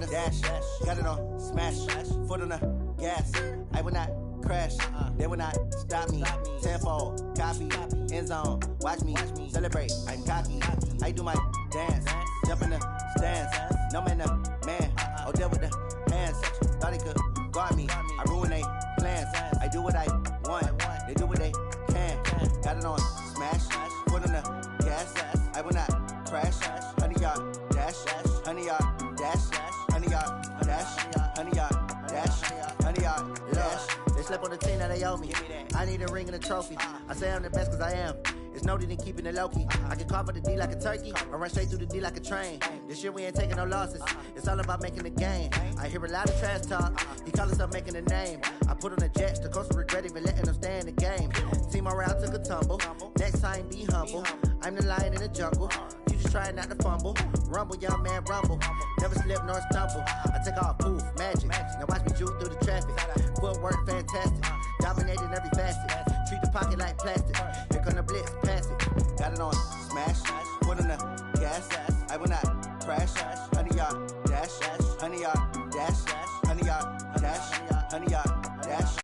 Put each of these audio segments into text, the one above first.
on the dash, got it on smash, foot on the gas. I will not crash, they will not stop me. Tenfold, copy, end zone, watch me celebrate. I'm cocky, I do my dance, jump in the stands. No man, man, oh deal with the hands. Thought he could guard me, I ruin they plans. I do what I want, they do what they can. Got it on smash, foot on the gas. I will not crash, 100-yard dash, 100-yard dash, 100-yard dash, 100-yard dash, 100-yard dash. They slept on the team that they owe me. I need a ring and a trophy. I say I'm the best cause I am. It's noted in keeping it low-key. I can carve up the D like a turkey or run straight through the D like a train. This year we ain't taking no losses. It's all about making the game. I hear a lot of trash talk. He call himself making a name. I put on the Jets. The coach will regret even letting them stay in the game. Team morale took a tumble. Next time be humble. I'm the lion in the jungle. You just trying not to fumble. Rumble, young man, rumble. Never slip nor stumble. I take off, poof, magic. Now watch me juke through the traffic. Footwork fantastic. Dominating every facet. Treat the pocket like plastic. Here come the blitz, pass it. Got it on smash. Foot on the gas. I will not crash. 100-yard dash. 100-yard dash. 100-yard dash. 100-yard dash.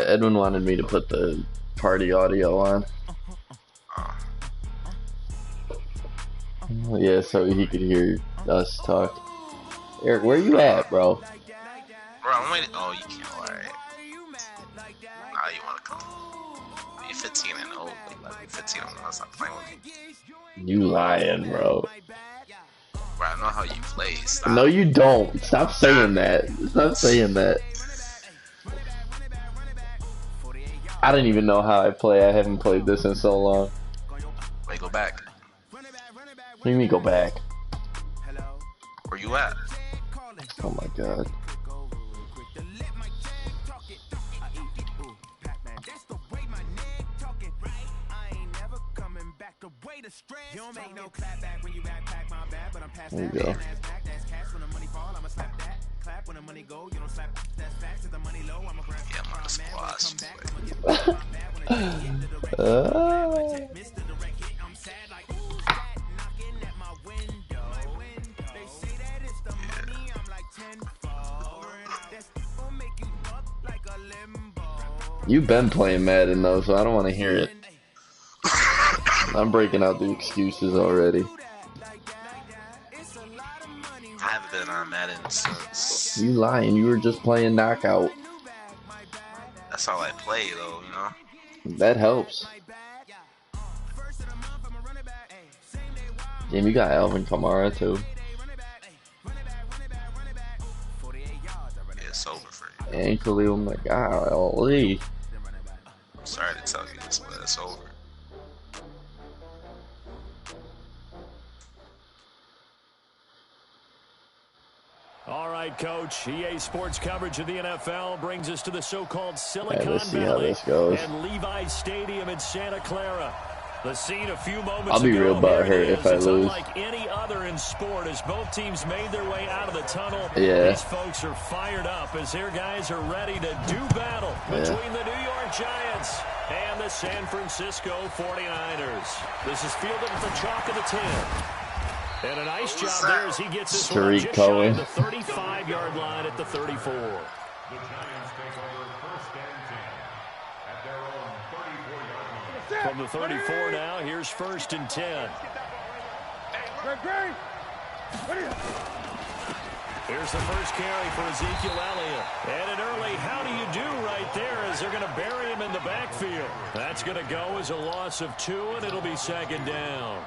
Edwin wanted me to put the party audio on. Yeah, so he could hear us talk. Eric, where you at, bro? Bro, I'm waiting. Oh, you can't. Alright. Now you wanna come. You're 15 and old. Like 15 and old. Stop playing with me. You lying, bro. Bro, I know how you play. Stop. No, you don't. Stop saying that. Stop saying that. I don't even know how I play. I haven't played this in so long. Wait, go back. What do you mean go back? Where you at? Oh my god. There you go. Yeah, I'm on the squash. You've been playing Madden though, so I don't want to hear it. I'm breaking out the excuses already. I haven't been on Madden since. You lying, you were just playing Knockout. That's all I play though, you know? That helps. Damn, you got Alvin Kamara too. Yeah, it's over for you. And Khalil McGolly. I'm sorry to tell you this, but it's over. All right, Coach. EA Sports coverage of the NFL brings us to the so-called Silicon let's see how Valley this goes. and Levi's Stadium in Santa Clara. The scene a few moments I'll be ago. real butthurt if I It's lose. unlike any other in sport as both teams made their way out of the tunnel. Yeah. These folks are fired up as their guys are ready to do battle between the New York Giants and the San Francisco 49ers. This is fielded at the chalk of the 10. And a nice job there as he gets this one just shy of the 35-yard line at the 34. The Giants take over first and 10 at their own 34-yard line. From the 34 now, here's first and 10. Here's the first carry for Ezekiel Elliott. And an early how do you do right there as they're going to bury him in the backfield. That's going to go as a loss of 2, and it'll be second down.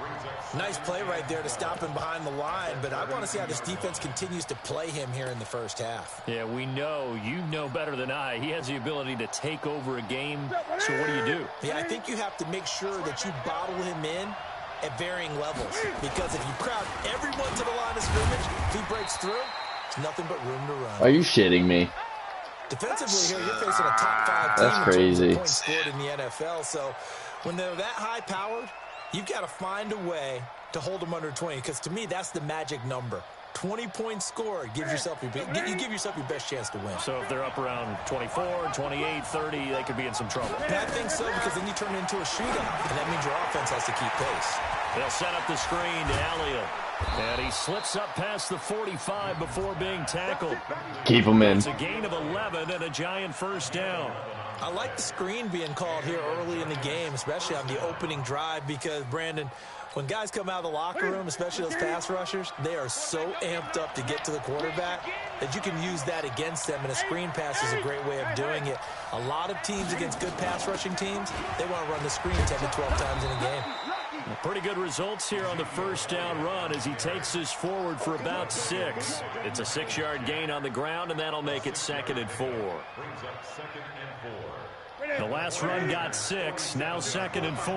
Nice play right there to stop him behind the line, but I want to see how this defense continues to play him here in the first half. Yeah, we know. You know better than I. He has the ability to take over a game, so what do? Yeah, I think you have to make sure that you bottle him in at varying levels, because if you crowd everyone to the line of scrimmage, if he breaks through, there's nothing but room to run. Are you shitting me? Defensively here, you're facing a top 5 team That's in crazy. terms of points scored in the NFL, so when they're that high-powered, you've got to find a way to hold them under 20, because to me, that's the magic number. 20-point score. You give yourself your best chance to win. So if they're up around 24, 28, 30, they could be in some trouble. And I think so, because then you turn it into a shootout, and that means your offense has to keep pace. They'll set up the screen to Elliott. And he slips up past the 45 before being tackled. Keep him in. It's a gain of 11 and a Giant first down. I like the screen being called here early in the game, especially on the opening drive, because, Brandon, when guys come out of the locker room, especially those pass rushers, they are so amped up to get to the quarterback that you can use that against them, and a screen pass is a great way of doing it. A lot of teams against good pass rushing teams, they want to run the screen 10 to 12 times in a game. Pretty good results here on the first down run as he takes this forward for about 6. It's a 6-yard gain on the ground, and that'll make it 2nd and 4. The last run got 6, now 2nd and 4.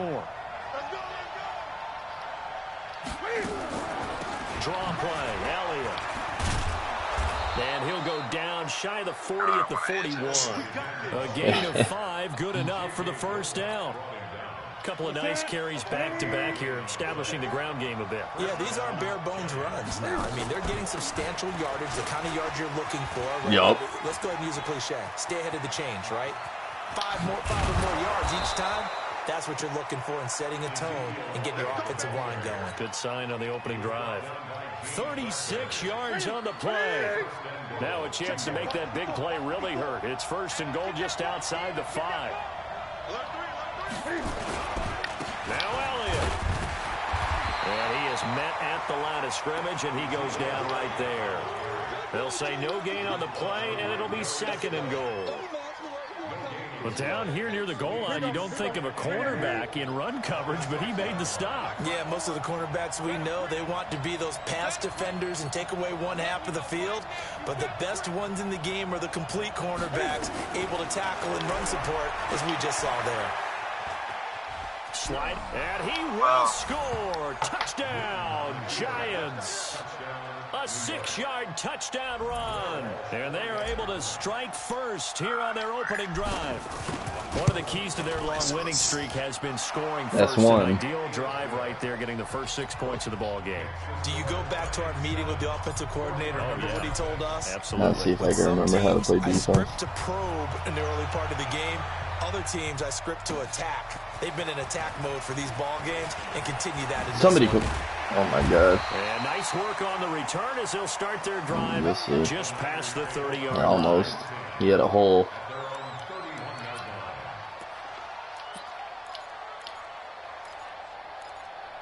Draw play, Elliott. And he'll go down shy of the 40 at the 41. A gain of 5, good enough for the first down. Couple of nice carries back-to-back here, establishing the ground game a bit. Yeah, these aren't bare-bones runs now. I mean, they're getting substantial yardage, the kind of yards you're looking for. Right? Yup. Let's go ahead and use a cliche. Stay ahead of the change, right? 5 or more yards each time. That's what you're looking for in setting a tone and getting your offensive line going. Good sign on the opening drive. 36 yards on the play. Now a chance to make that big play really hurt. It's 1st and goal just outside the 5. Now Elliott. And he is met at the line of scrimmage, and he goes down right there. They'll say no gain on the play, and it'll be 2nd and goal. But down here near the goal line, you don't think of a cornerback in run coverage, but he made the stop. Yeah, most of the cornerbacks we know, they want to be those pass defenders and take away one half of the field. But the best ones in the game are the complete cornerbacks, able to tackle and run support, as we just saw there. Slide, and he will score. Touchdown, Giants. A 6-yard touchdown run. And they are able to strike first here on their opening drive. One of the keys to their long winning streak has been scoring first. That's one. An ideal drive right there, getting the first 6 points of the ball game. Do you go back to our meeting with the offensive coordinator? Remember what he told us? Absolutely. Let's see if I can remember how to play defense. I script to probe in the early part of the game. Other teams, I script to attack. They've been in attack mode for these ball games and continue that in Somebody this one. could. Oh my God. And nice work on the return as they'll start their drive just past the 30-yard line. Almost. He had a hole.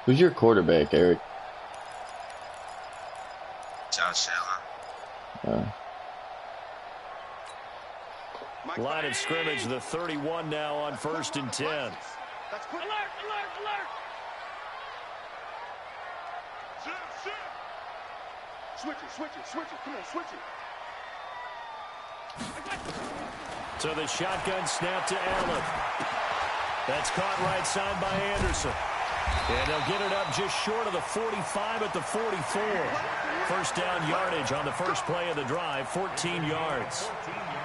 Who's your quarterback, Eric? Josh Allen. Line of scrimmage, the 31 now on 1st and 10. Alert! Switch it. Come on, switch it. So the shotgun snap to Allen. That's caught right side by Anderson. And they'll get it up just short of the 45 at the 44. First down yardage on the first play of the drive, 14 yards.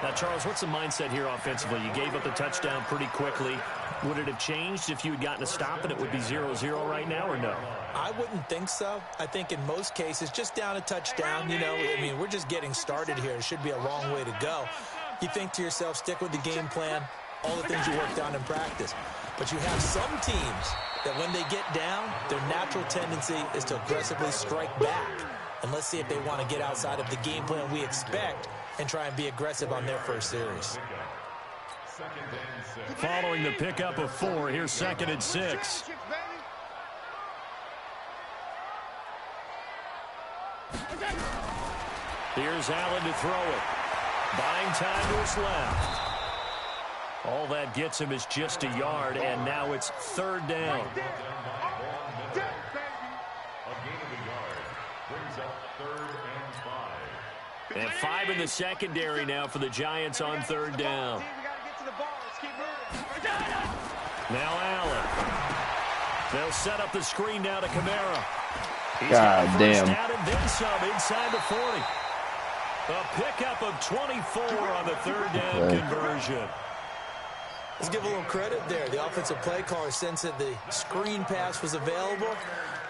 Now, Charles, what's the mindset here offensively? You gave up the touchdown pretty quickly. Would it have changed if you had gotten a stop and it would be 0-0 right now, or no? I wouldn't think so. I think in most cases, just down a touchdown, you know, I mean, we're just getting started here. It should be a long way to go. You think to yourself, stick with the game plan, all the things you worked on in practice. But you have some teams that when they get down, their natural tendency is to aggressively strike back. And let's see if they want to get outside of the game plan we expect and try and be aggressive on their first series. Following the pickup of 4, here's 2nd and 6. Here's Allen to throw it. Buying time to his left. All that gets him is just a yard, and now it's 3rd down. And 5 in the secondary now for the Giants on 3rd down. Now Allen. They'll set up the screen now to Kamara. God damn. Down and then some inside the 40. A pickup of 24 on the 3rd down conversion. Let's give a little credit there. The offensive play caller sensed that the screen pass was available,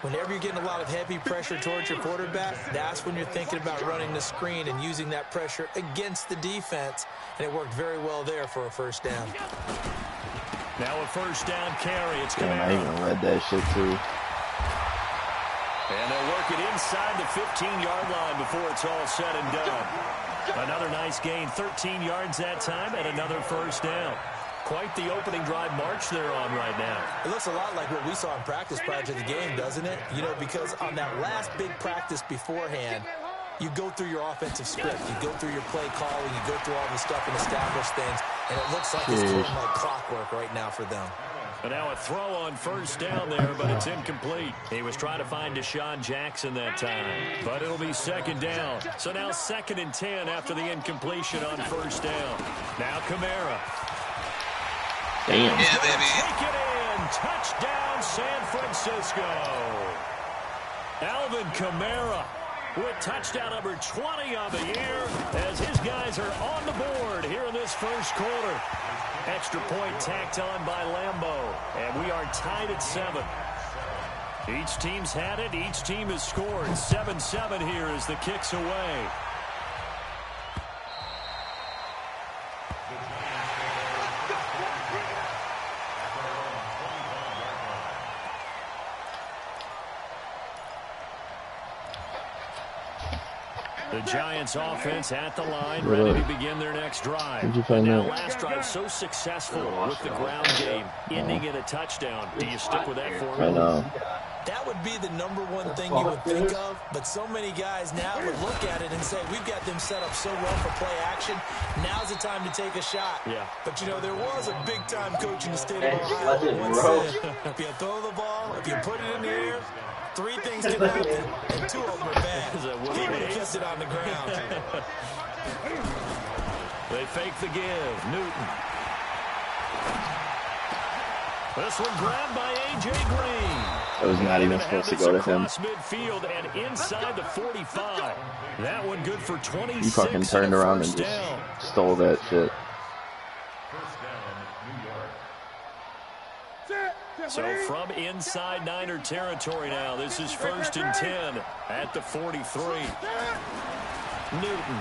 Whenever you're getting a lot of heavy pressure towards your quarterback, that's when you're thinking about running the screen and using that pressure against the defense. And it worked very well there for a first down. Now a first down carry. It's Damn, I even read that shit too. And they'll work it inside the 15-yard line before it's all said and done. Another nice gain, 13 yards that time, and another first down. Quite the opening drive march they're on right now. It looks a lot like what we saw in practice prior to the game, doesn't it? You know, because on that last big practice beforehand, you go through your offensive script, you go through your play calling, you go through all this stuff and establish things, and it looks like it's flowing like clockwork right now for them. But now a throw on first down there, but it's incomplete. He was trying to find Deshaun Jackson that time, but it'll be second down. So now 2nd and 10 after the incompletion on first down. Now Kamara. Damn. Yeah, baby. Take it in. Touchdown, San Francisco. Alvin Kamara with touchdown number 20 on the year as his guys are on the board here in this first quarter. Extra point tacked on by Lambeau, and we are tied at 7. Each team's had it. Each team has scored. 7-7 here as the kick's away. The Giants offense at the line, ready to begin their next drive. Did you find now, that? last drive so successful with the ground game, ending in a touchdown. Do you stick with that formula? I know. That would be the #1 thing you would think of, but so many guys now would look at it and say, we've got them set up so well for play action, now's the time to take a shot. Yeah. But, you know, there was a big-time coach in the state of Ohio who once said, if you throw the ball, if you put it in the air, 3 things can happen, and 2 of them are bad. He would have kept it on the ground. They fake the give. Newton. This one grabbed by A.J. Green. It was not even supposed to go to him. Midfield and inside the 45. That one good for 26. He fucking turned around and just stole that shit. So from inside Niner territory now, this is 1st and 10 at the 43. Newton.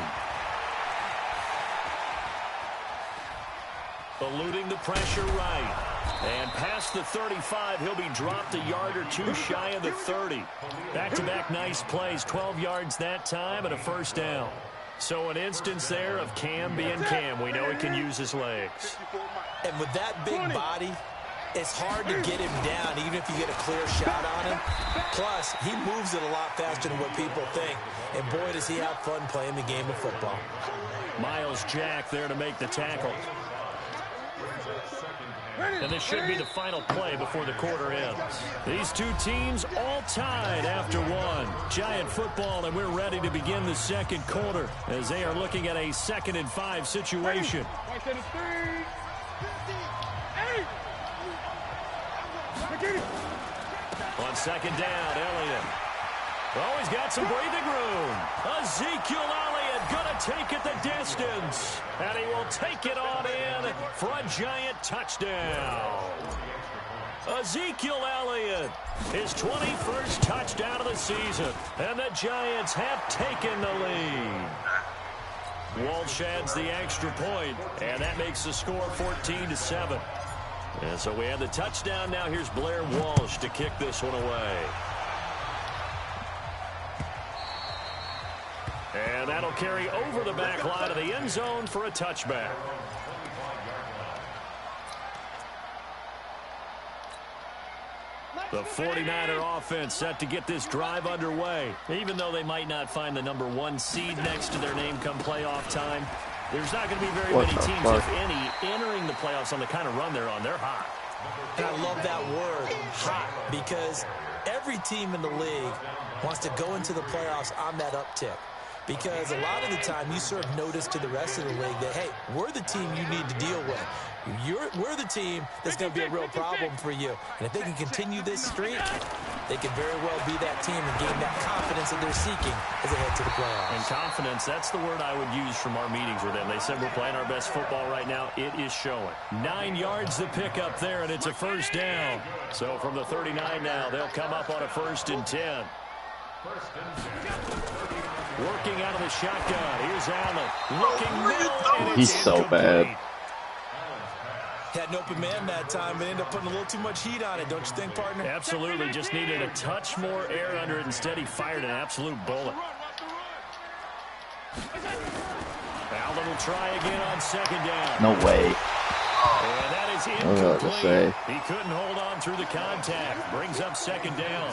Eluding the pressure right. And past the 35, he'll be dropped a yard or 2 shy of the 30. Back-to-back nice plays, 12 yards that time and a first down. So an instance there of Cam being Cam. We know he can use his legs. And with that big body, it's hard to get him down, even if you get a clear shot on him. Plus, he moves it a lot faster than what people think. And boy, does he have fun playing the game of football. Miles Jack there to make the tackle. And this should be the final play before the quarter ends. These two teams all tied after 1. Giant football, and we're ready to begin the second quarter as they are looking at a 2nd and 5 situation. On second down, Elliott. Oh, he's got some breathing room. Ezekiel Elliott gonna take it the distance. And he will take it on in for a Giant touchdown. Ezekiel Elliott, his 21st touchdown of the season. And the Giants have taken the lead. Walsh adds the extra point, and that makes the score 14-7. And so we have the touchdown. Now here's Blair Walsh to kick this one away. And that'll carry over the back line of the end zone for a touchback. The 49er offense set to get this drive underway. Even though they might not find the #1 seed next to their name come playoff time, there's not going to be very many teams, if any, entering the playoffs on the kind of run they're on. They're hot. And I love that word, hot, because every team in the league wants to go into the playoffs on that uptick. because a lot of the time you serve notice to the rest of the league that, hey, we're the team you need to deal with. We're the team that's going to be a real problem for you. And if they can continue this streak, they can very well be that team and gain that confidence that they're seeking as they head to the playoffs. And confidence, that's the word I would use from our meetings with them. They said we're playing our best football right now. It is showing. 9 yards to pick up there, and it's a first down. So from the 39 now, they'll come up on a 1st and 10. Working out of the shotgun. Here's Allen. Looking middle, and he's so bad. Had an open man that time, but ended up putting a little too much heat on it, don't you think, partner? Absolutely. Just needed a touch more air under it. Instead, he fired an absolute bullet. Allen will try again on 2nd down. No way. And that is incomplete. I was about to say. He couldn't hold on through the contact. Brings up 2nd down.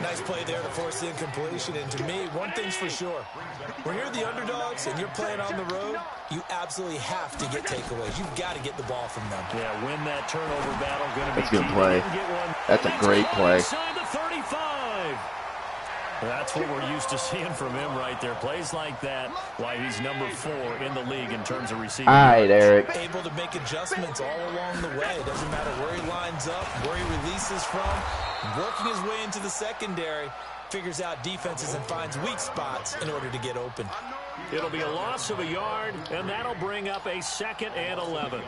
Nice play there to force the incompletion. And to me, one thing's for sure. When you're the underdogs and you're playing on the road, you absolutely have to get takeaways. You've got to get the ball from them. Yeah, win that turnover battle. Going to be That's a good key. play. That's a great play. Inside the 35. That's what we're used to seeing from him right there. Plays like that, why he's number 4 in the league in terms of receiving. All right, Eric. Able to make adjustments all along the way. Doesn't matter where he lines up, where he releases from. Working his way into the secondary, figures out defenses and finds weak spots in order to get open. It'll be a loss of a yard, and that'll bring up a 2nd and 11.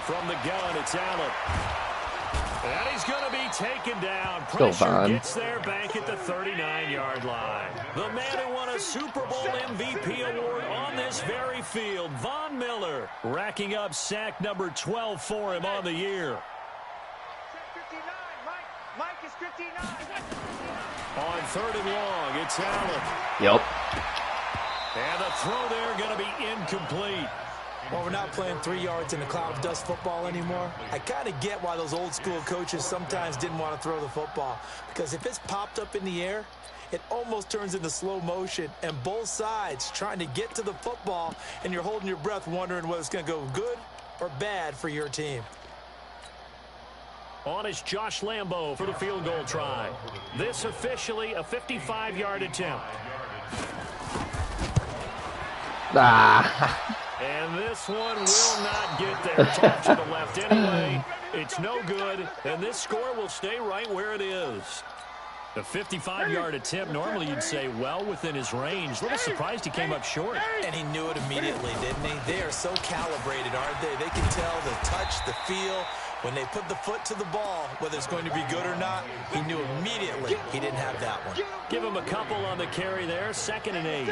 From the gun, it's Allen. And he's going to be taken down. Pressure gets there back at the 39-yard line. The man who won a Super Bowl MVP award on this very field, Von Miller, racking up sack number 12 for him on the year. Mike is 59. On 3rd and long, it's Allen. Yep. And the throw there going to be incomplete. Well, we're not playing 3 yards in a cloud of dust football anymore. I kind of get why those old school coaches sometimes didn't want to throw the football. Because if it's popped up in the air, it almost turns into slow motion. And both sides trying to get to the football, and you're holding your breath wondering whether it's going to go good or bad for your team. On is Josh Lambo for the field goal try. This officially a 55-yard attempt. And this one will not get there. It's off to the left anyway. It's no good, and this score will stay right where it is. A 55-yard attempt, normally you'd say well within his range. A little surprised he came up short. And he knew it immediately, didn't he? They are so calibrated, aren't they? They can tell the touch, the feel. When they put the foot to the ball, whether it's going to be good or not, he knew immediately he didn't have that one. Give him a couple on the carry there. 2nd and 8.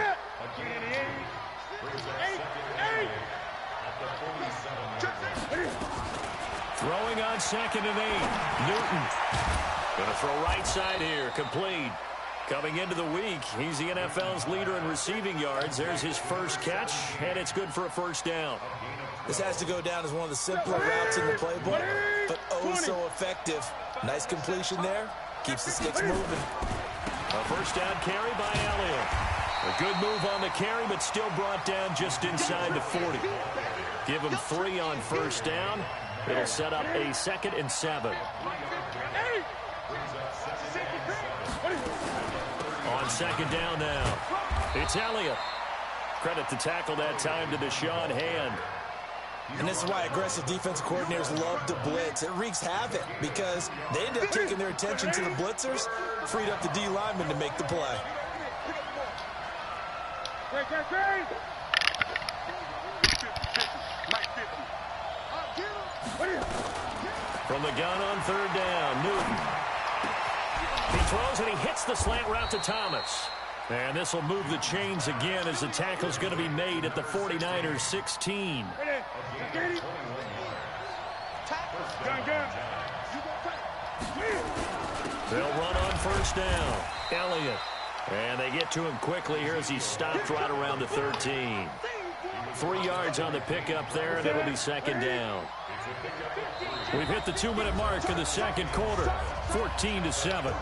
Throwing on 2nd and 8. Newton. Going to throw right side here. Complete. Coming into the week, he's the NFL's leader in receiving yards. There's his first catch, and it's good for a 1st down. This has to go down as one of the simpler routes in the playbook, but oh so effective. Nice completion there. Keeps the sticks moving. A 1st down carry by Elliott. A good move on the carry, but still brought down just inside the 40. Give him 3 on 1st down. It'll set up a 2nd and 7. On 2nd down now, it's Elliott. Credit the tackle that time to Deshaun Hand. And this is why aggressive defensive coordinators love to blitz. It wreaks havoc because they end up taking their attention to the blitzers, freed up the D lineman to make the play. From the gun on 3rd down, Newton. He throws and he hits the slant route to Thomas. And this will move the chains again as the tackle's going to be made at the 49ers 16. They'll run on 1st down. Elliott. And they get to him quickly here as he stopped right around the 13. 3 yards on the pickup there, and it'll be 2nd down. We've hit the 2-minute mark in the 2nd quarter. 14-7.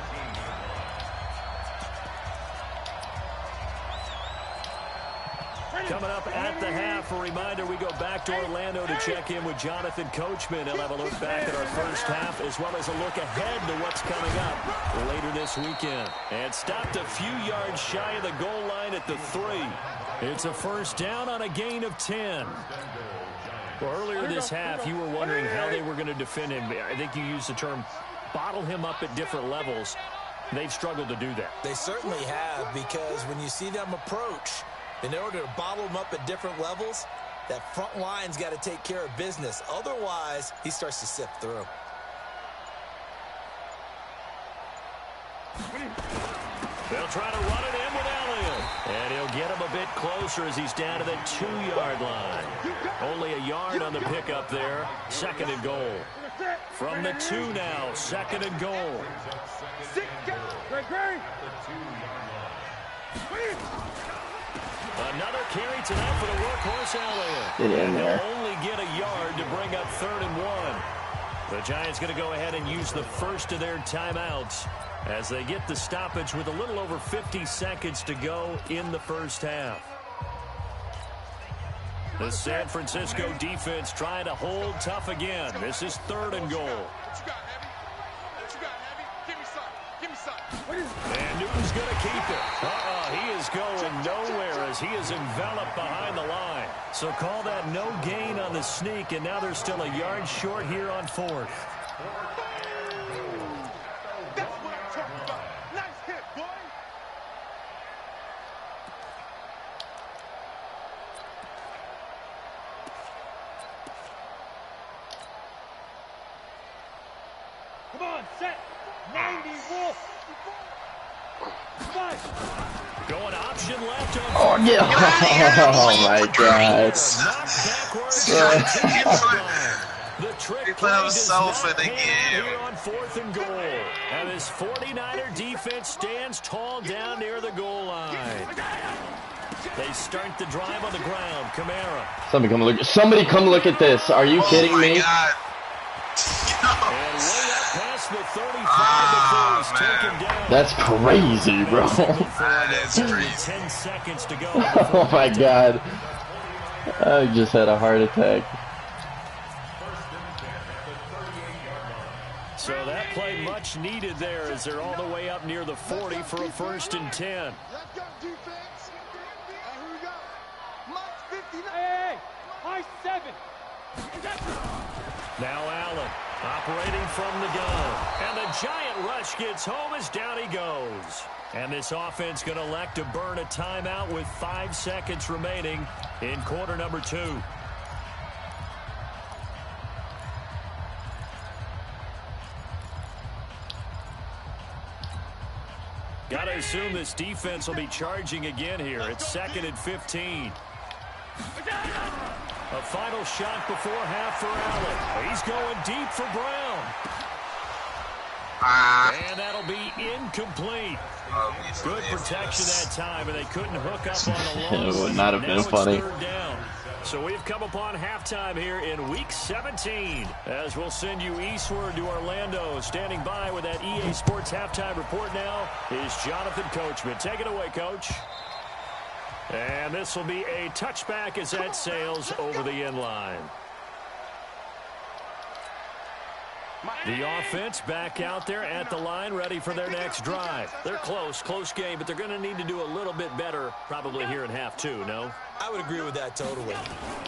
Coming up at the half, a reminder we go step back to Orlando to check in with Jonathan Coachman. He'll have a look back at our first half as well as a look ahead to what's coming up later this weekend. And stopped a few yards shy of the goal line at the 3. It's a first down on a gain of 10. Well, earlier this half, you were wondering how they were going to defend him. I think you used the term bottle him up at different levels. They've struggled to do that. They certainly have, because when you see them approach, in order to bottle him up at different levels, that front line's got to take care of business. Otherwise, he starts to sift through. They'll try to run it in with Elliott. And he'll get him a bit closer as he's down to the 2-yard line. Only a yard on the pickup there. 2nd and goal. From the 2 now, 2nd and goal. Another carry tonight for the workhorse Elliott. Get in there. He'll only get a yard to bring up 3rd and 1. The Giants going to go ahead and use the first of their timeouts as they get the stoppage with a little over 50 seconds to go in the first half. The San Francisco defense trying to hold tough again. This is 3rd and goal. And Newton's going to keep it. He is going nowhere as he is enveloped behind the line. So call that no gain on the sneak, and now they're still a yard short here on 4th. That's what I'm talking about. Nice hit, boy. Come on, set. 90 Wolf. Going option left. Oh, yeah. Oh, my God. The trick He put play himself does in the not pay out game. here on 4th and goal. And this 49er defense stands tall down near the goal line. They start the drive on the ground. Kamara. Somebody come look at this. Are you kidding me? God. And way up past the 35 before he's taken down. That's crazy, bro. That is crazy. 10 seconds to go. Oh my God. I just had a heart attack. So that play much needed there as they're all the way up near the 40 for a 1st and 10. Let's go, defense. Here we go. Mike 59. Hey, high 7. Now Allen operating from the gun. And the giant rush gets home as down he goes. And this offense going to elect to burn a timeout with 5 seconds remaining in quarter number 2. Got to assume this defense will be charging again here. It's 2nd and 15. A final shot before half for Allen. He's going deep for Brown. And that'll be incomplete. Good protection that time, and they couldn't hook up on the long It would not have been funny. 3rd down. So we've come upon halftime here in Week 17. As we'll send you eastward to Orlando. Standing by with that EA Sports halftime report now is Jonathan Coachman. Take it away, Coach. And this will be a touchback as that sails over the end line. The offense back out there at the line, ready for their next drive. They're close game, but they're going to need to do a little bit better probably here in half 2, no? I would agree with that totally.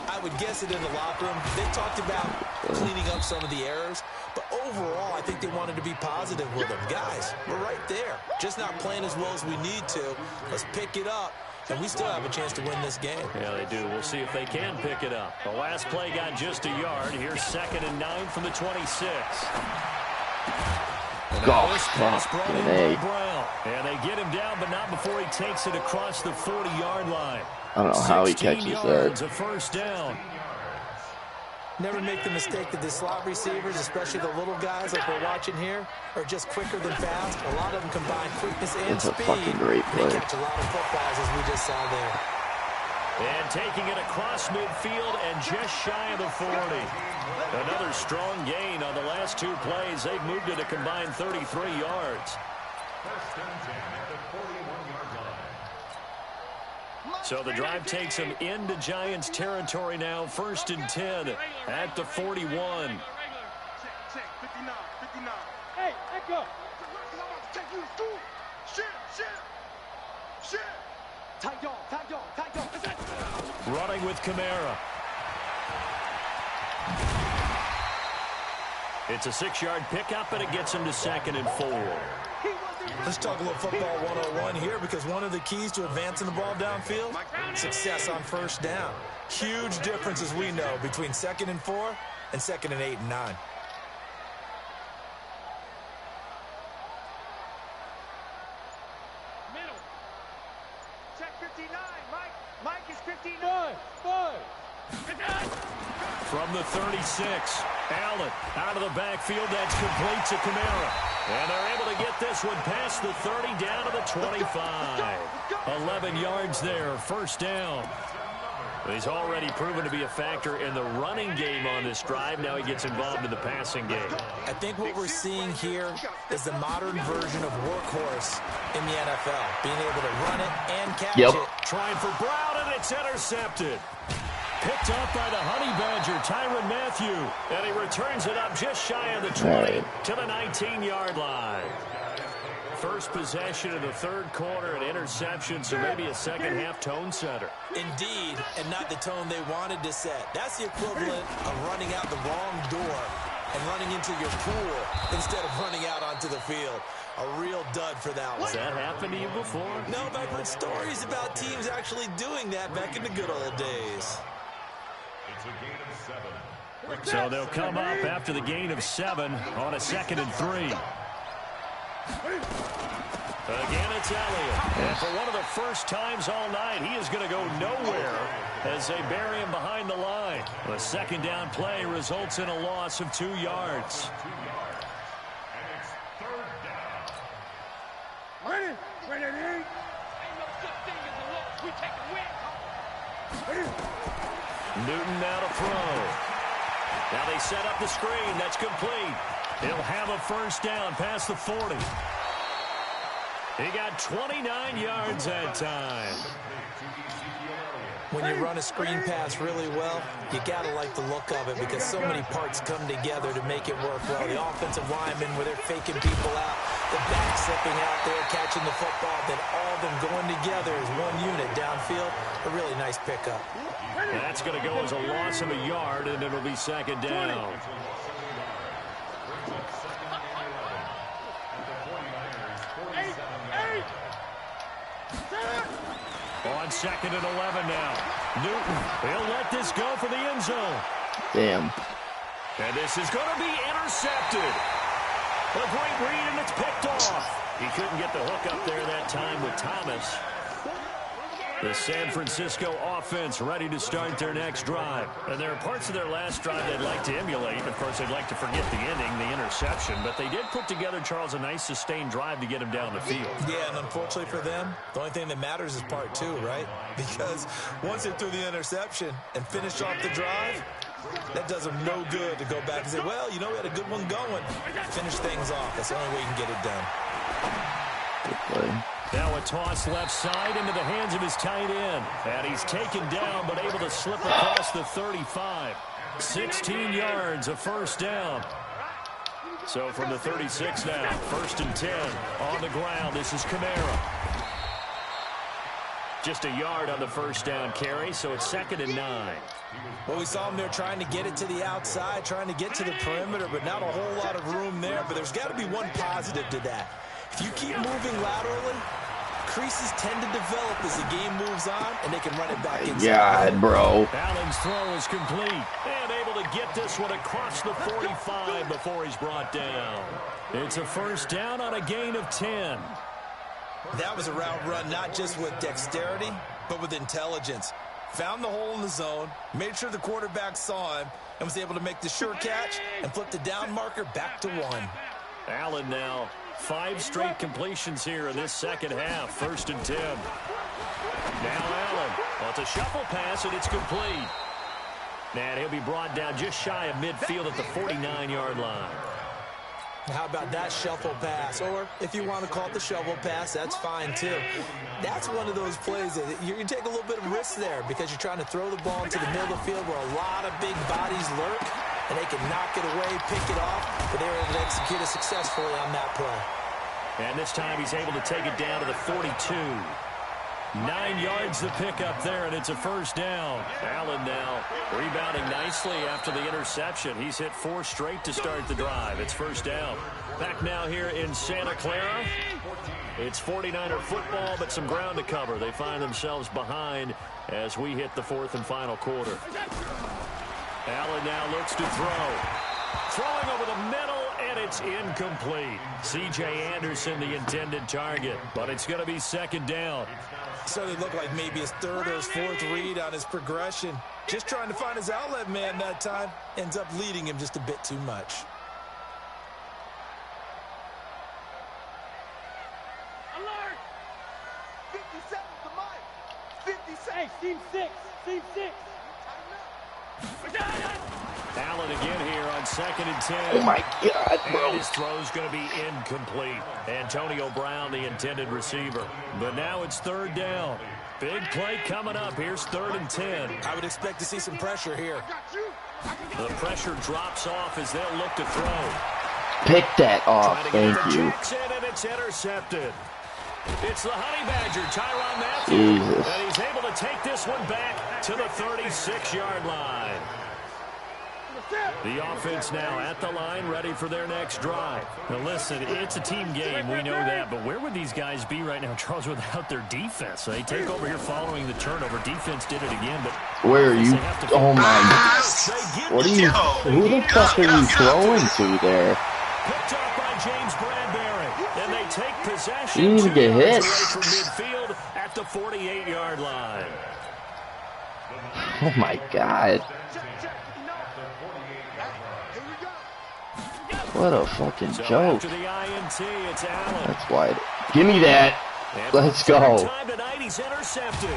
I would guess it in the locker room. They talked about cleaning up some of the errors, but overall, I think they wanted to be positive with them. Guys, we're right there. Just not playing as well as we need to. Let's pick it up. And we still have a chance to win this game. Yeah, they do. We'll see if they can pick it up. The last play got just a yard. Here's 2nd and 9 from the 26. Golf fucking A. Brown. And they get him down, but not before he takes it across the 40-yard line. I don't know how he catches yards, that. A first down. Never make the mistake that the slot receivers, especially the little guys like we're watching here, are just quicker than fast. A lot of them combine quickness and It's a speed. fucking great play. They catch a lot of footballs, as we just saw there. And taking it across midfield and just shy of the 40. Another strong gain on the last 2 plays. They've moved it a combined 33 yards. So the drive takes him into Giants territory now. 1st and 10 at the 41. Check, 59. Hey, echo. I'm about to take you to school. Shit. Tight dog. Running with Kamara. It's a 6-yard pickup, and it gets him to 2nd and 4. Let's talk a little football 101 here, because one of the keys to advancing the ball downfield, success on 1st down. Huge difference, as we know, between 2nd and 4 and 2nd and 8 and 9. Middle. Check 59. Mike is 59. Five. From the 36, Allen out of the backfield. That's complete to Kamara. And they're able to get this one past the 30 down to the 25. 11 yards there, 1st down. He's already proven to be a factor in the running game on this drive. Now he gets involved in the passing game. I think what we're seeing here is the modern version of workhorse in the NFL. Being able to run it and catch it. Trying for Brown, and it's intercepted. Picked up by the Honey Badger, Tyrann Mathieu. And he returns it up just shy of the 20 to the 19-yard line. First possession of the 3rd quarter, an interception, so maybe a second-half tone setter. Indeed, and not the tone they wanted to set. That's the equivalent of running out the wrong door and running into your pool instead of running out onto the field. A real dud for that one. Has that happened to you before? No, but I've heard stories about teams actually doing that back in the good old days. It's a gain of 7. So they'll come up after the gain of 7 on a 2nd and 3. Again, it's Elliott. And for one of the first times all night, he is going to go nowhere as they bury him behind the line. The 2nd down play results in a loss of 2 yards. And it's 3rd down. Ready? Ain't no such thing as a loss. We take a win. Newton now to throw. Now they set up the screen. That's complete. He'll have a 1st down past the 40. He got 29 yards that time. When you run a screen pass really well, you got to like the look of it because so many parts come together to make it work well. The offensive linemen, where they're faking people out, the back slipping out there, catching the football, then all of them going together as one unit downfield. A really nice pickup. That's going to go as a loss of a yard, and it'll be 2nd down. On 2nd and 11 now. Newton, he'll let this go for the end zone. Damn. And this is going to be intercepted. A great read, and it's picked off. He couldn't get the hook up there that time with Thomas. The San Francisco offense ready to start their next drive. And there are parts of their last drive they'd like to emulate. Of course, they'd like to forget the ending, the interception. But they did put together, Charles, a nice sustained drive to get him down the field. Yeah, and unfortunately for them, the only thing that matters is part 2, right? Because once they threw the interception and finished off the drive, that does them no good to go back and say, well, you know, we had a good one going. Finish things off. That's the only way you can get it done. Good play. Now a toss left side into the hands of his tight end. And he's taken down, but able to slip across the 35. 16 yards, a 1st down. So from the 36 now, 1st and 10 on the ground. This is Kamara. Just a yard on the 1st down carry, so it's 2nd and 9. Well, we saw him there trying to get it to the outside, trying to get to the perimeter, but not a whole lot of room there. But there's got to be one positive to that. If you keep moving laterally, creases tend to develop as the game moves on, and they can run it back inside. God, bro. Allen's throw is complete. And able to get this one across the 45 before he's brought down. It's a 1st down on a gain of 10. That was a route run not just with dexterity, but with intelligence. Found the hole in the zone, made sure the quarterback saw him, and was able to make the sure catch and flip the down marker back to 1. Allen now 5 straight completions here in this 2nd half. 1st and 10. Now Allen. Well, it's a shuffle pass, and it's complete. And he'll be brought down just shy of midfield at the 49-yard line. How about that shuffle pass? Or if you want to call it the shovel pass, that's fine too. That's one of those plays that you take a little bit of risk there because you're trying to throw the ball into the middle of the field where a lot of big bodies lurk, and they can knock it away, pick it off, but they were able to execute it successfully on that play. And this time he's able to take it down to the 42. 9 yards to pick up there, and it's a first down. Allen now rebounding nicely after the interception. He's hit 4 straight to start the drive. It's first down. Back now here in Santa Clara. It's 49er football, but some ground to cover. They find themselves behind as we hit the 4th and final quarter. Allen now looks to throw. Throwing over the middle, and it's incomplete. C.J. Anderson, the intended target, but it's going to be second down. So it looked like maybe his 3rd or his 4th read on his progression. Just trying to find his outlet man that time. Ends up leading him just a bit too much. Alert! 57 to Mike. 56. Hey, team 6. Team 6. Allen again here on 2nd and 10. Oh my God, bro. And his throw's going to be incomplete. Antonio Brown, the intended receiver. But now it's 3rd down. Big play coming up. Here's 3rd and 10. I would expect to see some pressure here. The pressure drops off as they'll look to throw. Pick that off. Trying to get Thank it to you. Jackson, and it's intercepted. It's the Honey Badger, Tyrann Mathieu. Jesus. And he's able to take this one back to the 36-yard line. The offense now at the line, ready for their next drive. Now listen, it's a team game, we know that, but where would these guys be right now, Charles, without their defense? They take over here following the turnover. Defense did it again, but Where are you? Oh my God. What are you? Who the fuck are you throwing to there? Picked up by James Bradbury, and they take possession. You need to get hit. Away from midfield at the 48-yard line. Oh my God. What a fucking So joke. after the INT, it's Allen. That's wide. Give me that. And Let's for the go. third time tonight, he's intercepted.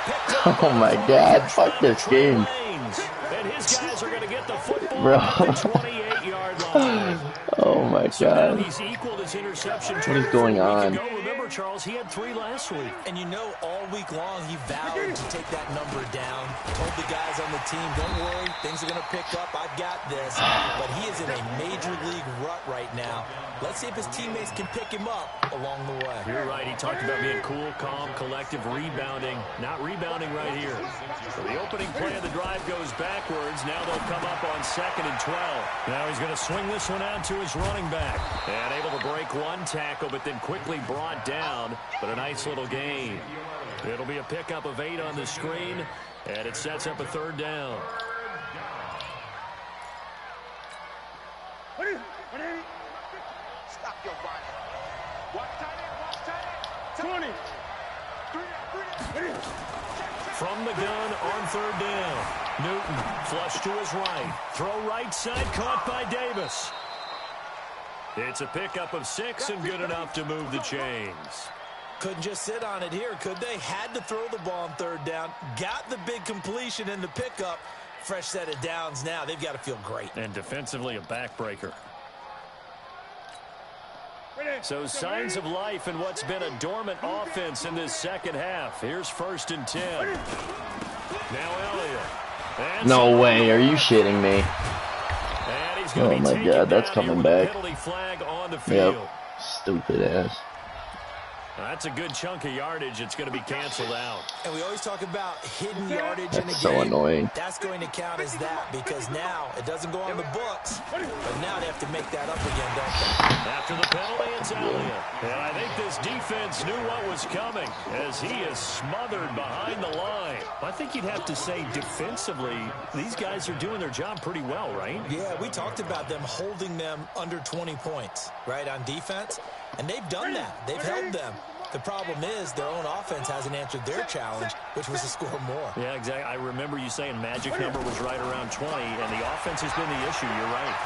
Picked up Oh my on God. first Fuck down this to Trey game. Lanes. And his guys are going to get the football Bro. at the 28-yard line. Oh my So now God. he's equaled his interception. What is going on? Remember, Charles, he had 3 last week. And you know, all week long, he vowed to take that number down. Told the guys on the team, don't worry, things are going to pick up. I've got this. But he is in a major league rut right now. Let's see if his teammates can pick him up along the way. You're right. He talked about being cool, calm, collective, rebounding. Not rebounding right here. So the opening play of the drive goes backwards. Now they'll come up on 2nd and 12. Now he's going to swing this one out to his running back. And able to break one tackle, but then quickly brought down. But a nice little gain. It'll be a pickup of 8 on the screen, and it sets up a 3rd down. Stop your body. Watch tight end. 20. From the gun on 3rd down. Newton flush to his right. Throw right side, caught by Davis. It's a pickup of 6 and good enough to move the chains. Couldn't just sit on it here, could they? Had to throw the ball on 3rd down. Got the big completion in the pickup. Fresh set of downs now. They've got to feel great. And defensively, a backbreaker. So signs of life in what's been a dormant offense in this second half. Here's 1st and 10. Now Elliott. And No way. Are you shitting me? And he's gonna Oh be my taken God, that's down here coming with a back. penalty flag on the field. Yep. Stupid ass. That's a good chunk of yardage. It's going to be canceled out. And we always talk about hidden yardage in a That's game. so annoying. That's going to count as that because now it doesn't go on the books, but now they have to make that up again, don't they? After the penalty, it's Elliott. And I think this defense knew what was coming as he is smothered behind the line. I think you'd have to say defensively, these guys are doing their job pretty well, right? Yeah, we talked about them holding them under 20 points, right, on defense. And they've done that. They've held them. The problem is their own offense hasn't answered their challenge, which was to score more. Yeah, exactly. I remember you saying magic number was right around 20, and the offense has been the issue. You're right.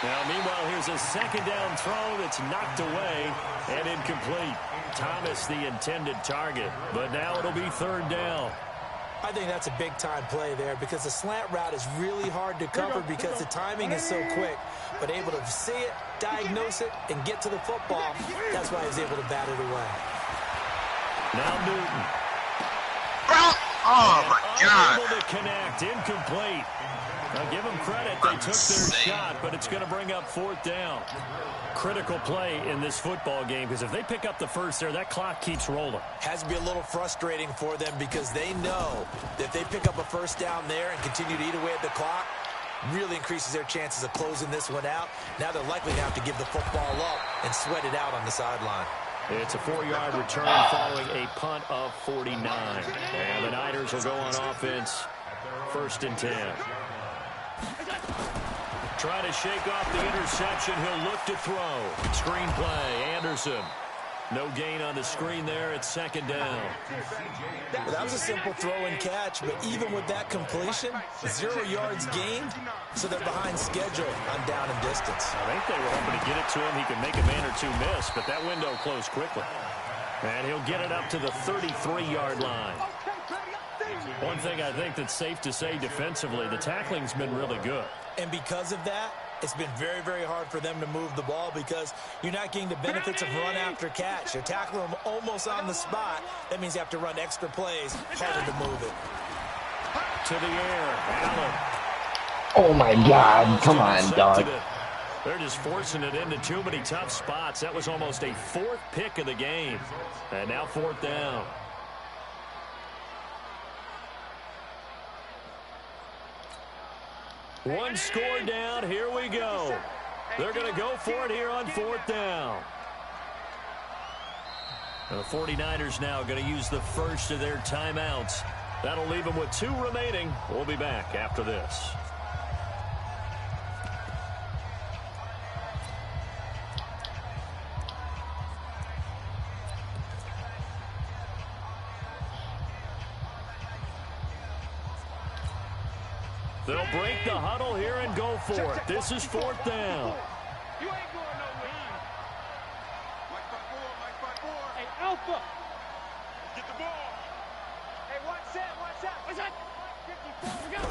Now, meanwhile, here's a 2nd down throw that's knocked away and incomplete. Thomas, the intended target, but now it'll be 3rd down. I think that's a big-time play there because the slant route is really hard to cover because the timing is so quick. But able to see it, diagnose it, and get to the football, that's why he's able to bat it away. Now Newton. Oh, my God. Unable to connect. Incomplete. Now, give them credit. They took their shot, but it's going to bring up 4th down. Critical play in this football game because if they pick up the first there, that clock keeps rolling. Has to be a little frustrating for them because they know that if they pick up a first down there and continue to eat away at the clock, really increases their chances of closing this one out. Now they're likely to have to give the football up and sweat it out on the sideline. It's a 4-yard return following a punt of 49. And the Niners will go on offense, 1st and 10. Try to shake off the interception. He'll look to throw. Screen play, Anderson. No gain on the screen there. It's 2nd down. Well, that was a simple throw and catch, but even with that completion, 0 yards gained, so they're behind schedule on down and distance. I think they were hoping to get it to him. He could make a man or two miss, but that window closed quickly. And he'll get it up to the 33-yard line. One thing I think that's safe to say defensively, the tackling's been really good. And because of that, it's been very, very hard for them to move the ball because you're not getting the benefits of run after catch. You're tackling them almost on the spot. That means you have to run extra plays, harder to move it. To the air, Allen. Oh, my God. Come on, dog. They're just forcing it into too many tough spots. That was almost a 4th pick of the game. And now 4th down. One score down. Here we go. They're going to go for it here on 4th down. The 49ers now going to use the first of their timeouts. That'll leave them with 2 remaining. We'll be back after this. They'll break the huddle here and go for it. This is 4th down. You ain't going nowhere. Mike by 4. Hey, Alpha. Get the ball. Hey, watch that. What's that? 54. We go.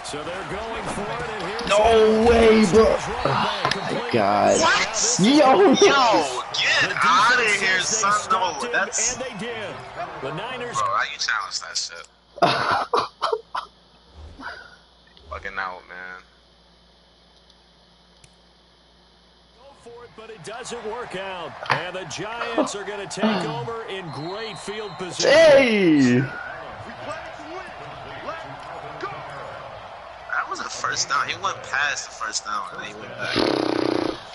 So they're going for it, and here's No way, bro. Oh, my God. What? Yo, Get out of here, son. No, that's... And they did. The Niners... Bro, how you challenge that shit? Fucking out, man. Go for it, but it doesn't work out. And the Giants are going to take over in great field position. Hey! That was a first down. He went past the first down and then he went back.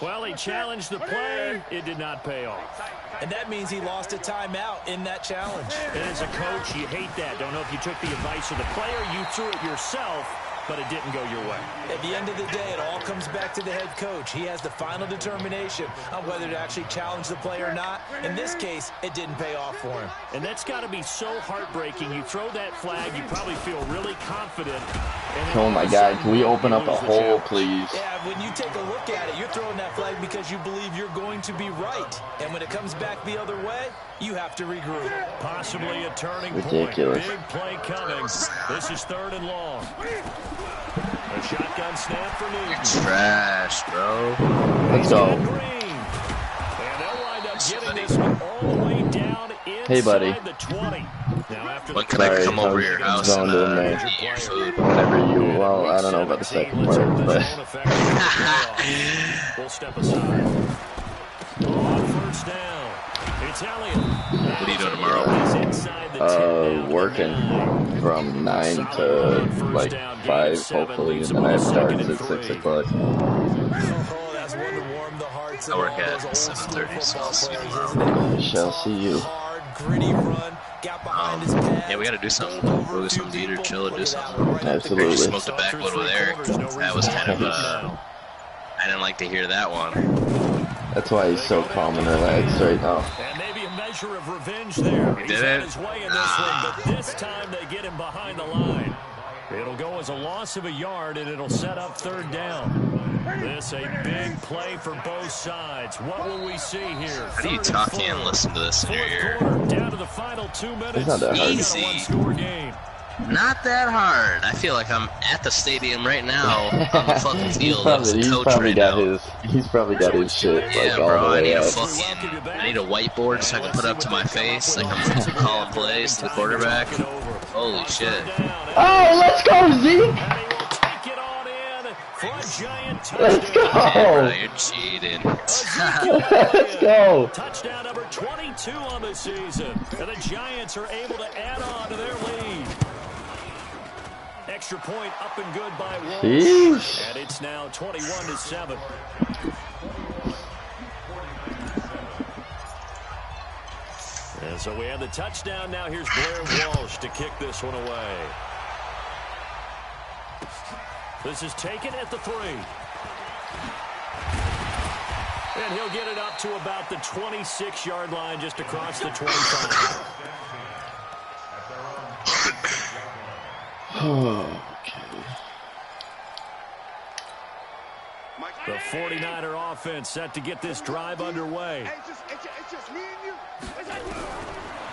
Well, he challenged the play. It did not pay off. And that means he lost a timeout in that challenge. And as a coach, you hate that. Don't know if you took the advice of the player, you threw it yourself, but it didn't go your way. At the end of the day, it all comes back to the head coach. He has the final determination on whether to actually challenge the play or not. In this case, it didn't pay off for him. And that's got to be so heartbreaking. You throw that flag, you probably feel really confident. Oh my God, can we open up a hole, please? Yeah, when you take a look at it, you're throwing that flag because you believe you're going to be right. And when it comes back the other way, you have to regroup. Possibly a turning Ridiculous. point. Big play coming. This is 3rd and long. A shotgun snap for Newton. Trash, bro. Let's go. And they'll wind up getting this one all the way down inside Hey, buddy. the 20. Now after When the can I Sorry, come I over was your house and zoned in there. eat your food? Whenever you, well, I don't know about the second part, but we'll step aside. On 1st down, it's Elliott. What are you doing tomorrow? Working from 9 to like 5, hopefully, and then I have starts at 6 o'clock. Oh, that's one to warm the hearts of I work all at those old school 7:30, so I'll see you football players, tomorrow. isn't it? Shall see you. Hard, gritty run, got behind his pads, Yeah, we gotta do something. Go get something to eat or chill or do something. Absolutely. We smoked a backwood with Eric. That was kind of I didn't like to hear that one. That's why he's so calm and relaxed right now. And maybe a measure of revenge there. He He's did had it? his way in this one, but this time they get him behind the line. It'll go as a loss of a yard, and it'll set up 3rd down. This a big play for both sides. What will we see here? How do you talk and listen to this in your ear? Fourth quarter, down to the final 2 minutes. It's not that hard. Easy. One-score game. Not that hard. I feel like I'm at the stadium right now on the fucking field. He's probably got his shit like yeah, all bro, the way up. I need a whiteboard so I can put up to my face, like I'm calling plays to the quarterback. Holy shit. Oh, let's go, Zeke! Let's go! Hey, bro, you're cheating. Let's go! Touchdown number 22 on the season. And the Giants are able to add on to their lead. Extra point up and good by Walsh. Sheesh. And it's now 21-7. And so we have the touchdown. Now here's Blair Walsh to kick this one away. This is taken at the 3. And he'll get it up to about the 26-yard line, just across the 25. The 49er offense set to get this drive underway. It's just me and you.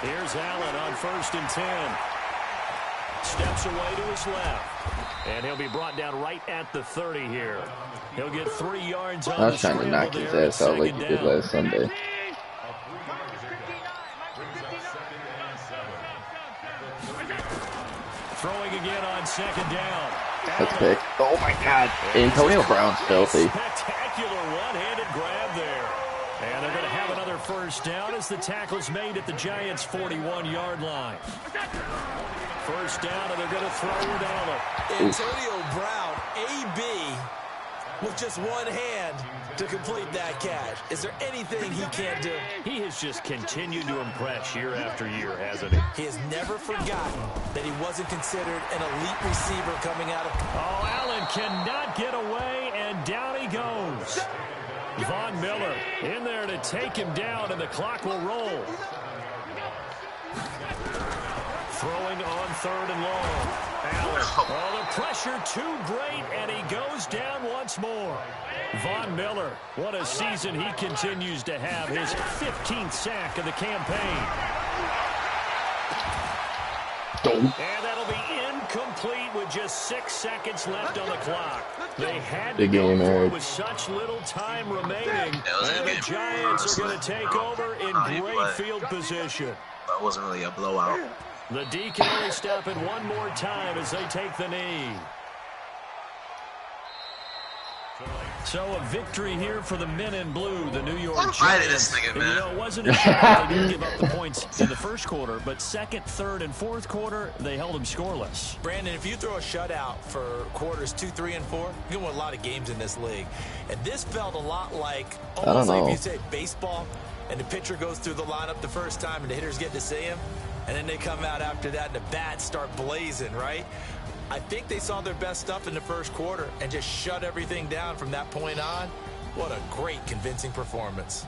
Here's Allen on 1st and 10. Steps away to his left. And he'll be brought down right at the 30 here. He'll get 3 yards on the I was trying to knock his ass out like he did last Sunday. Throwing again on 2nd down. Let's pick. Oh my God. Antonio Brown's filthy. Spectacular one-handed grab there. And they're going to have another 1st down as the tackle's made at the Giants' 41-yard line. 1st down, and they're going to throw it Allen. Antonio Brown, AB, with just one hand to complete that catch. Is there anything he can't do? He has just continued to impress year after year, hasn't he? He has never forgotten that he wasn't considered an elite receiver coming out of... Oh, Allen cannot get away, and down he goes. Von Miller in there to take him down, and the clock will roll. Throwing on 3rd and long. Allen, oh, the pressure too great, and he goes down once more. Von Miller, what a season he continues to have. His 15th sack of the campaign. And that'll be incomplete with just 6 seconds left on the clock. They had to go for it with such little time remaining. And the Giants are going to take over in great field position. That wasn't really a blowout. The D can only stop it one more time as they take the knee. So a victory here for the men in blue, the New York Giants. This nigga, You man. know, it wasn't a shot. They didn't give up the points in the 1st quarter, but 2nd, 3rd, and 4th quarter, they held them scoreless. Brandon, if you throw a shutout for quarters 2, 3, and 4, you're going to win a lot of games in this league. And this felt a lot like, almost like if you say baseball, and the pitcher goes through the lineup the first time, and the hitters get to see him, and then they come out after that, and the bats start blazing, right? I think they saw their best stuff in the 1st quarter and just shut everything down from that point on. What a great, convincing performance.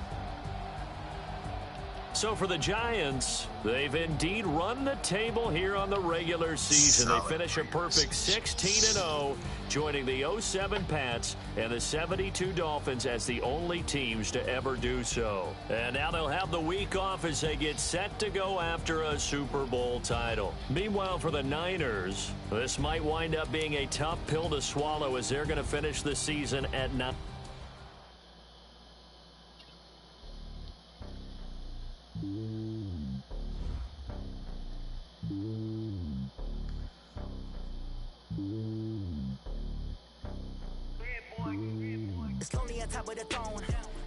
So for the Giants, they've indeed run the table here on the regular season. They finish a perfect 16-0, joining the 07 Pats and the 72 Dolphins as the only teams to ever do so. And now they'll have the week off as they get set to go after a Super Bowl title. Meanwhile, for the Niners, this might wind up being a tough pill to swallow as they're going to finish the season at 9. It's lonely on top of the throne.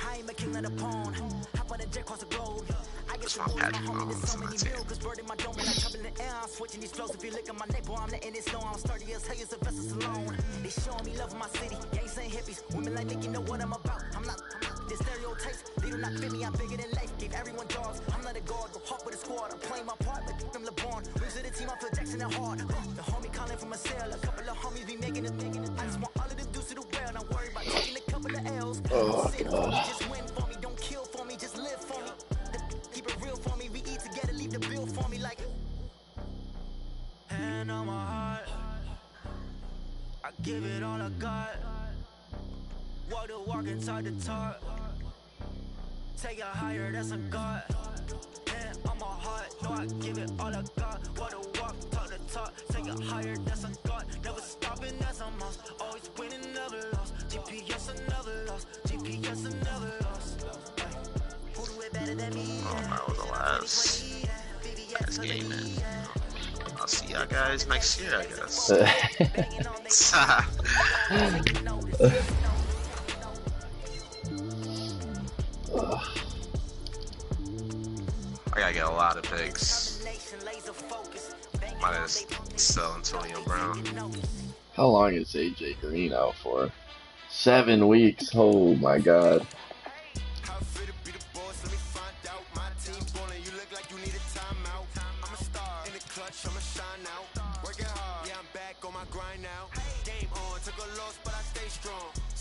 I am a king of the pawn. Hop on the jet across the globe. I get some Patrick homie, there's so many Mahomes, miracles bird in my dome and I trouble in the air. I'm switching these flows. If you look at my neck, boy, I'm letting it slow. I'm sturdy as hell, as Sylvester Stallone. They showing me love in my city. Gangs and hippies, women like Nick, you know what I'm about. I'm not the stereotypes. They do not fit me. I'm bigger than life. Gave everyone dogs. I'm not a guard. Go hard with a squad. I'm playing my part, but I'm LeBron. Wings of the team, I feel Jackson and hard. The homie calling from a cell. A couple of homies be making it. I just want all of them dudes to the well. Not worry about taking a couple of L's. Oh, God. Just win for me. Don't kill for me. Just live for me. Keep it real for me. We eat together. Leave the bill for me like. Hand on my heart. I give it all I got. Walk the walk and talk the talk. Take it higher, that's a God. Hand on my heart. No, I give it all I got. Walk the walk, talk the talk, take it higher, that's a god. Never stopping, that's a must. Always winning, never lost. GPS, I never lost. GPS, I never lost. Who do it better than me? Oh, that was the last game, man. I'll see y'all guys next year, I guess. I gotta get a lot of picks. Might as sell Antonio Brown. How long is AJ Green out for? 7 weeks. Oh my god.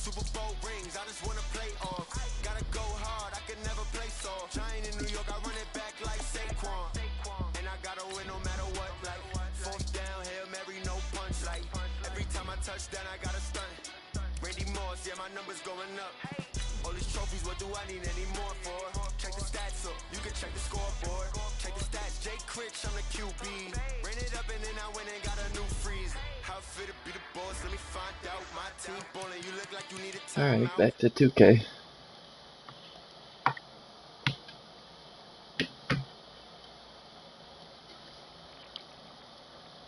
Super Bowl rings, I just wanna play off. Gotta go hard, I can never play soft. Giant in New York, I run it back like Saquon. And I gotta win no matter what. Like, fourth down, Hail Mary, no punch. Like, every time I touch down, I gotta stunt. Randy Moss, yeah, my number's going up. All these trophies, what do I need any more for? Check the stats up, you can check the scoreboard. Check the stats, Jay Critch, I'm the QB. Ran it up and then I went and got a new freeze. How fit to be the boss, let me find out. My team ballin', you look like you need a timeout. Alright, back to 2K.